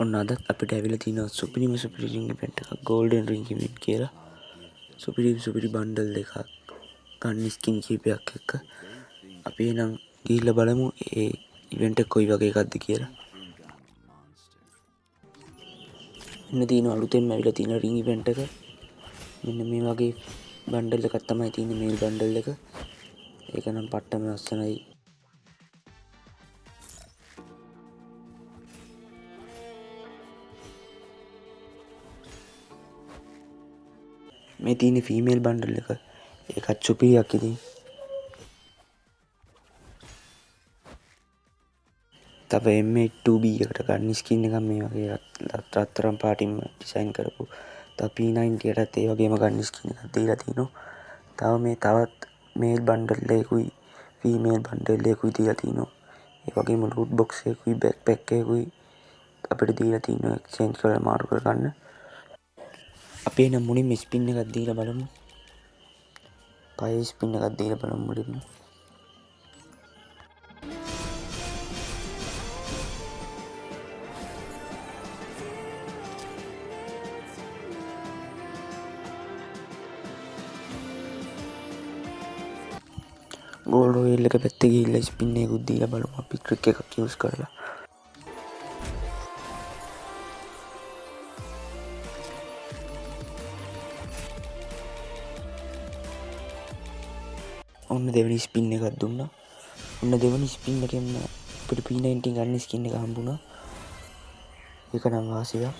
ඔන්න අදත් අපිට ඇවිල්ලා තියෙනවා සුපිරිම සුපිරි රින් ඉවෙන්ට් එකක් ගෝල්ඩන් රින් ඉවෙන්ට් කියලා. සුපිරි බන්ඩල් දෙකක් ගන්න ස්කින් කීපයක් එක්ක අපි එනම් ගිහිල්ලා බලමු ඒ ඉවෙන්ට් එක කොයි වගේ එකක්ද කියලා. මෙන්න තියෙනවා අලුතෙන්ම ඇවිල්ලා තියෙන රින් ඉවෙන්ට් එක. මෙන්න මේ වගේ බන්ඩල් එකක් තමයි තියෙන්නේ මේල් බන්ඩල් එක. ඒක නම් පට්ටම ලස්සනයි. මේ තියෙන ෆීමේල් බන්ඩල් එක ඒකත් සුපිරියක් ඉතින්. තව M82B එකට ගන්න ස්කින් එකක් මේ වගේ රත්තරන් පාටින්ම ඩිසයින් කරපු. තව P90ටත් ඒ වගේම ගන්න ස්කින් එකක් දීලා තිනවා. තව මේ තවත් මේල් බන්ඩල් එකකුයි ෆීමේල් බන්ඩල් එකකුයි දීලා තිනවා. ඒ වගේම ලූට් බොක්ස් එකකුයි බෑක්පැක් එකකුයි අපිට දීලා තිනවා එක්ස්චේන්ජ් කරලා මාරු කරගන්න. අපි එනම් මුලින්ම ස්පින් එකක් දීලා බලමු. පය ස්පින් එකක් දීලා බලමු මුලින්ම. ගෝල්ඩ් රොයල් එක පැත්තේ ගිහිල්ලා ස්පින් එකකුත් දීලා බලමු අපි ට්‍රික් එකක් යූස් කරලා. ඔන්න දෙවනි ස්පින් එකක් දුන්නා. ඔන්න දෙවනි ස්පින් එකෙන් අපිට P90 ගන්න ස්කින් එක හම්බුණා. ඒක නම් වාසියක්.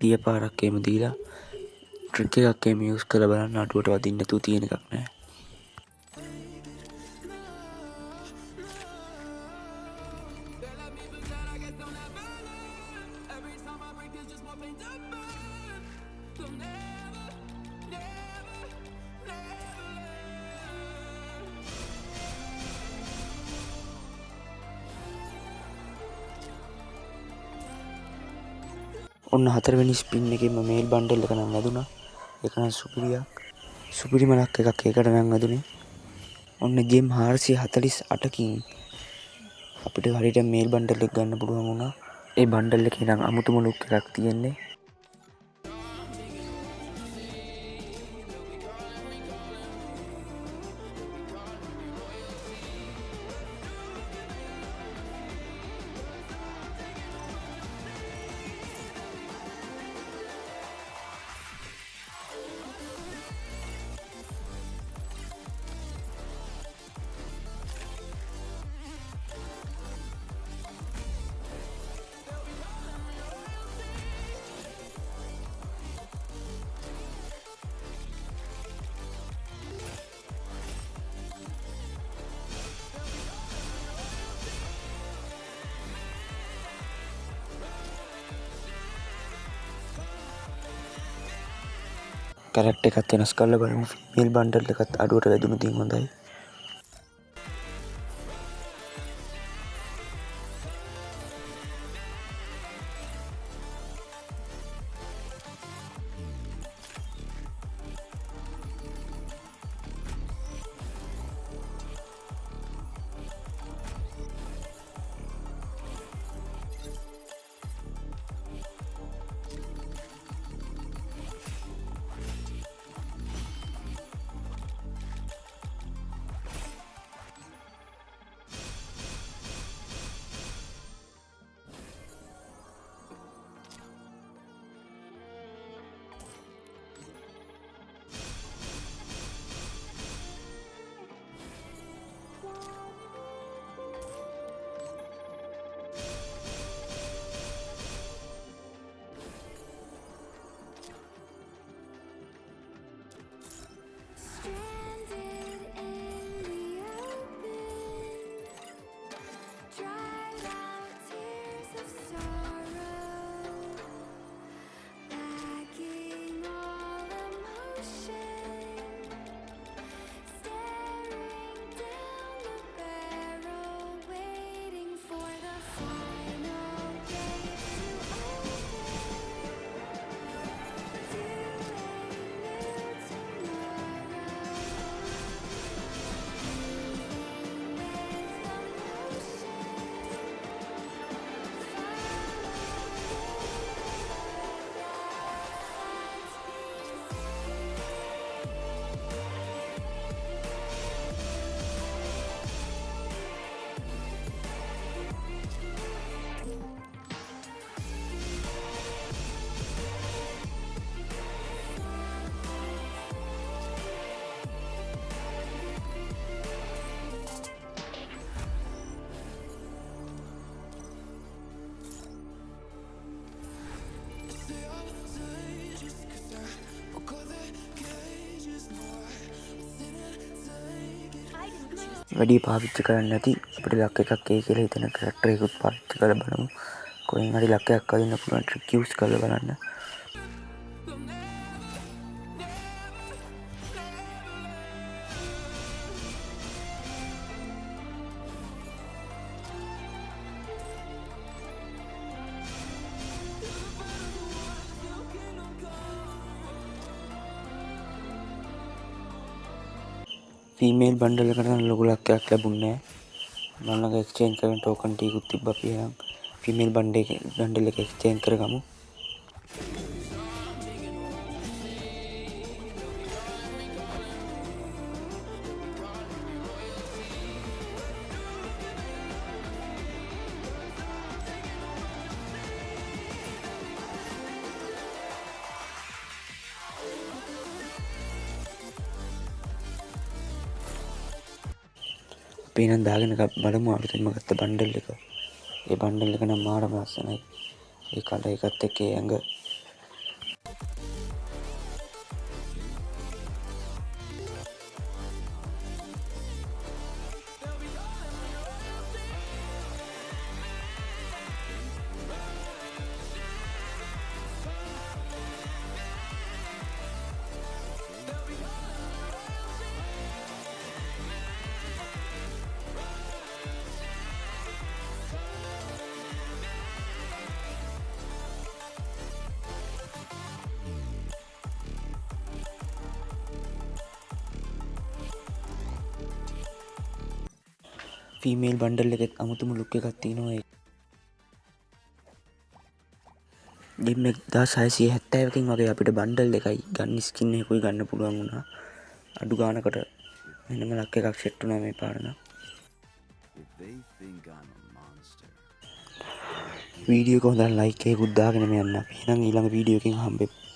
ගිය පාරක් එහෙම දීලා ට්‍රික් එකක් එහෙම යූස් කරලා බලන්න අඩුවට වදින්න නැතුව තියෙන එකක් නෑ. ඔන්න හතරවෙනි ස්පින් එකෙම මේල් බන්ඩල් එක නම් වැදුනා. ඒක නම් සුපිරියක්. සුපිරිම ලක් එකක් ඒකට නම් වැදුනේ. ඔන්න ජෙම් 448කින් අපිට හරියට මේල් බන්ඩල් එක ගන්න පුළුවන් වුණා. ඒ බන්ඩල් එකේ නම් අමුතුම ලුක් එකක් තියෙන්නේ. කැරක්ටර් එකත් වෙනස් කරලා බලමු. ෆීමේල් බන්ඩල් එකත් අඩුවට වැදුණු තින් හොඳයි. වැඩි පාවිච්චි කරන්න නැති අපිට ලක් එකක් ඒ කියලා හිතන කැරක්ටර් එකකුත් පාවිච්චි කරලා බලමු. කොහෙන් හරි ලක්යක් අදින්න පුළුවන් ට්‍රික් යූස් කරලා බලන්න. ෆීමේල් බන්ඩල් එකට නම් ලොකු ලක්යක් ලැබුණේ නැහැ. මම ළඟ එක්ස්චේන්ජ් කරන ටෝකන් ටිකකුත් තිබ්බා. අපි එහෙනම් ෆීමේල් බන්ඩල් එක එක්ස්චේන්ජ් කරගමු. අපි එහෙනම් දාගෙන බලමු අලුතෙන්ම ගත්ත බන්ඩල් එක. ඒ බන්ඩල් එක නම් මාරම ලස්සනයි. ඒ කලර් එකත් එක්ක ඒ ඇඟ ෆීමේල් බන්ඩල් එකෙත් අමුතුම ලුක් එකක් තියෙනවා. ඒ ගෙම් 1670කින් වගේ අපිට බන්ඩල් එකයි ගන්න ස්කින් එකකුයි ගන්න පුළුවන් වුණා. අඩු ගානකට වෙනම ලක් එකක් සෙට් වුණා මේ පාර නම්. වීඩියෝ එක හොඳට ලයික් එකකුත් දාගෙන යන්න. අපි එහෙනම් ඊළඟ වීඩියෝ එකකින් හම්බෙමු.